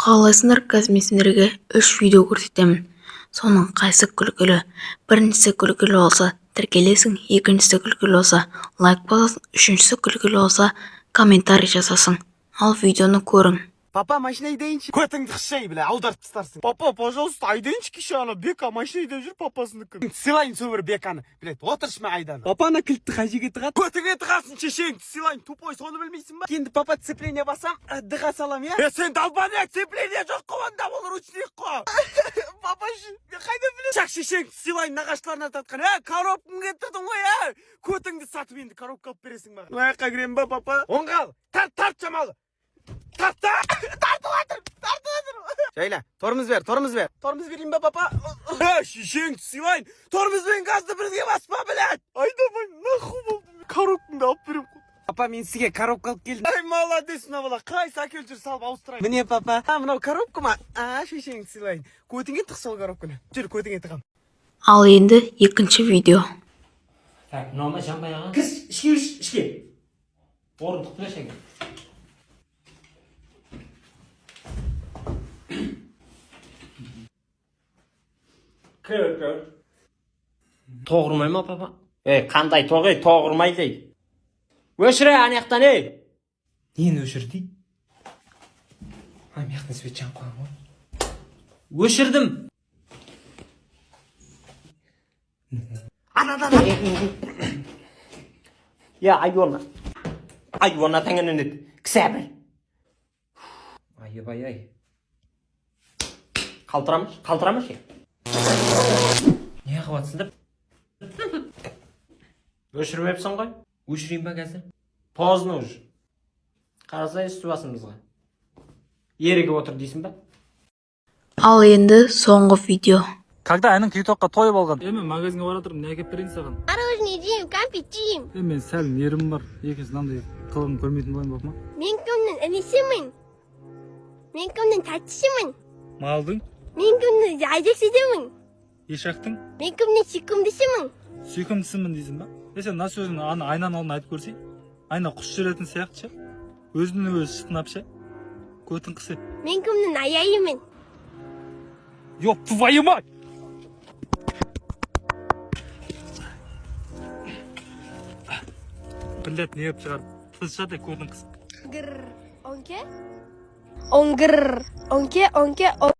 Қалайсыңдар, қазір мен сендерге 3 видео көрсетемін. Соның қайсы күлкілі? Біріншісі күлкілі болса, тіркелесің, екіншісі күлкілі болса, лайк басасың, үшіншісі күлкілі болса, комментарий жазасың. Ал видеоны көрің. Папа, машина айдайыншы. Көтіңді қышай біле, аударып тастарсың. Папа, пожалуйста, айдайыншы кеше ана Бека машина айдап жүр папасыныкін. Сыйлайын собір Беканы. Білет, отыршма айданы. Папа ана кілтті қажеге тығады. Көтіңе тығасын шешең, сыйлайын. Тупой, соны білмейсің ба? Енді папа цепление басам, дыға салам, я? Сен долбаня, цепление жоқ қуанда бол, ручник қо. Папа, мен қайда білем? Шақ шешең, сыйлайын нағаштыларына тартқан. Коробканы кетірдің ғой, көтіңді сатып енді коробка алып бересің маған. Лайыққа кірем ба, папа? Оңғал, тарт жамалы. Тартылатыр. Жайла, тормыз бер. Тормыз берейін ба, папа? Шешең, сыйлайын. Тормыз бен газды бірге баспа, білет. Айдамай, наху болды. Коробкаңды алып берем. Папа, мен сізге коробка алып келдім. Ай, молодец, мына бала. Қайсы әкел жүр, салып ауыстырайын. Міне, папа. Мынау коробка ма? Шешең, сыйлайын. Көтіңе тық сол коробканы. Жүр, көтіңе тығам. Ал енді екінші видео. Так, мынауына жанбай ағаң. Кіріс, ішке. Орындық біле шәңге. Көр. Тоғырмай ма, папа? Қандай тоғыр, тоғырмай дейді. Өшірі, анаяқтан, Нені өшірді? Маяқтан свет жан қоғам ғой. Өшірдім. Анадан. Айуана тәңінін еді. Кісәбіл. Ай. Қалтырамыш, Не қыватсыңдар? Өшіріп епсің ғой? Өшірейін ба қазір? Поздно уже. Қараса үсті басымызға. Ерігі отыр дейсің ба? Ал енді соңғы видео. Когда айның TikTokқа той болған? Мен магазинге бара тұрмын, не әкеп берейін саған? Мороженое жеймін, кәмпит жеймін. Мен сәл мейірім бар. Екінші мынандай қылығын көрмейтін болайын болып ма? Мен кімнің інісімін. Мен кімнің тәттішімін. Малдың? Мен кімнің жайдексідемін. Ешақтың? Мен кімнің сүйкімдісімін. Сүйкімдісімін дейсің ба? Сен мына сөзін айнаның алдына айтып көрсей? Айна құс жүретін сияқты ше? Өзінің өзі шытынап ше? Көтін қысы. Мен кімнің аяйымын. Ёп, твою мать! Білет не еп шығар? Тыз шадай көтін қысы. Грррр, онке? Оңгрррр, онке.